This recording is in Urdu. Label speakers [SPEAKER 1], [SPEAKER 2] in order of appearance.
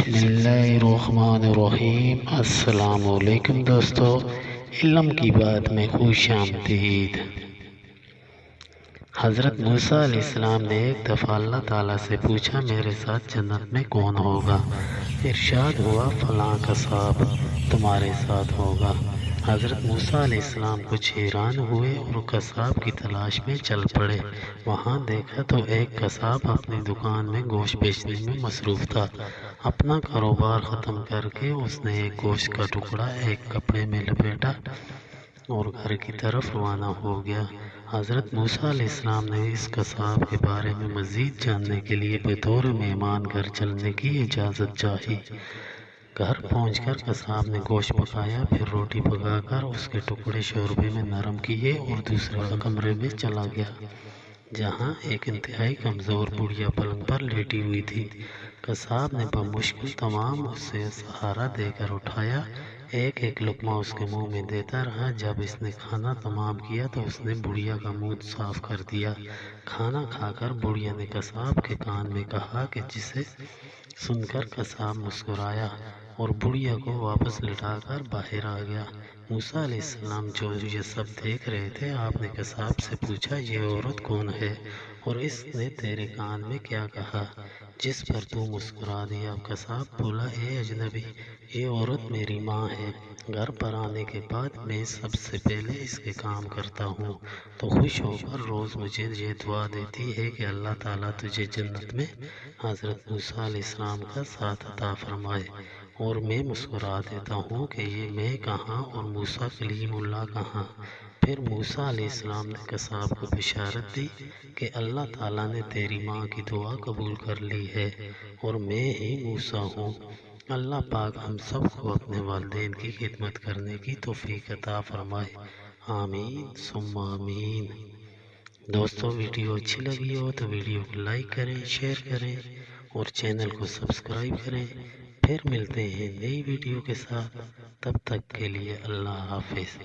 [SPEAKER 1] بسم اللہ الرحمن الرحیم۔ السلام علیکم دوستو، علم کی بات میں خوش آمدید۔ حضرت موسیٰ علیہ السلام نے ایک دفعہ اللہ تعالیٰ سے پوچھا میرے ساتھ جنت میں کون ہوگا؟ ارشاد ہوا فلاں قصاب تمہارے ساتھ ہوگا۔ حضرت موسیٰ علیہ السلام کچھ حیران ہوئے اور قصاب کی تلاش میں چل پڑے۔ وہاں دیکھا تو ایک قصاب اپنی دکان میں گوشت بیچنے میں مصروف تھا۔ اپنا کاروبار ختم کر کے اس نے ایک گوشت کا ٹکڑا ایک کپڑے میں لپیٹا اور گھر کی طرف روانہ ہو گیا۔ حضرت موسیٰ علیہ السلام نے اس قصاب کے بارے میں مزید جاننے کے لیے بطور مہمان گھر چلنے کی اجازت چاہی۔ گھر پہنچ کر قصاب نے گوشت پکایا، پھر روٹی پکا کر اس کے ٹکڑے شوربے میں نرم کیے اور دوسرے کمرے میں چلا گیا جہاں ایک انتہائی کمزور بڑھیا پلنگ پر لیٹی ہوئی تھی۔ قصاب نے بمشکل تمام اسے سہارا دے کر اٹھایا، ایک ایک لقمہ اس کے منہ میں دیتا رہا۔ جب اس نے کھانا تمام کیا تو اس نے بڑھیا کا منہ صاف کر دیا۔ کھانا کھا کر بڑھیا نے قصاب کے کان میں کہا کہ جسے سن کر قصاب مسکرایا اور بڑھیا کو واپس لٹا کر باہر آ گیا۔ موسیٰ علیہ السلام جو یہ سب دیکھ رہے تھے، آپ نے قصاب سے پوچھا یہ عورت کون ہے اور اس نے تیرے کان میں کیا کہا جس پر تو مسکرا دیا؟ قصاب بولا اے اجنبی، یہ عورت میری ماں ہے۔ گھر پر آنے کے بعد میں سب سے پہلے اس کے کام کرتا ہوں تو خوش ہو کر روز مجھے یہ دعا دیتی ہے کہ اللہ تعالیٰ تجھے جنت میں حضرت موسیٰ علیہ السلام کا ساتھ عطا فرمائے، اور میں مسکرا دیتا ہوں کہ یہ میں کہاں اور موسیٰ کلیم اللہ کہاں۔ پھر موسیٰ علیہ السلام نے قصاب کو بشارت دی کہ اللہ تعالیٰ نے تیری ماں کی دعا قبول کر لی ہے اور میں ہی موسیٰ ہوں۔ اللہ پاک ہم سب کو اپنے والدین کی خدمت کرنے کی توفیق عطا فرمائے، آمین ثم آمین۔ دوستو ویڈیو اچھی لگی ہو تو ویڈیو کو لائک کریں، شیئر کریں اور چینل کو سبسکرائب کریں۔ پھر ملتے ہیں نئی ویڈیو کے ساتھ، تب تک کے لیے اللہ حافظ۔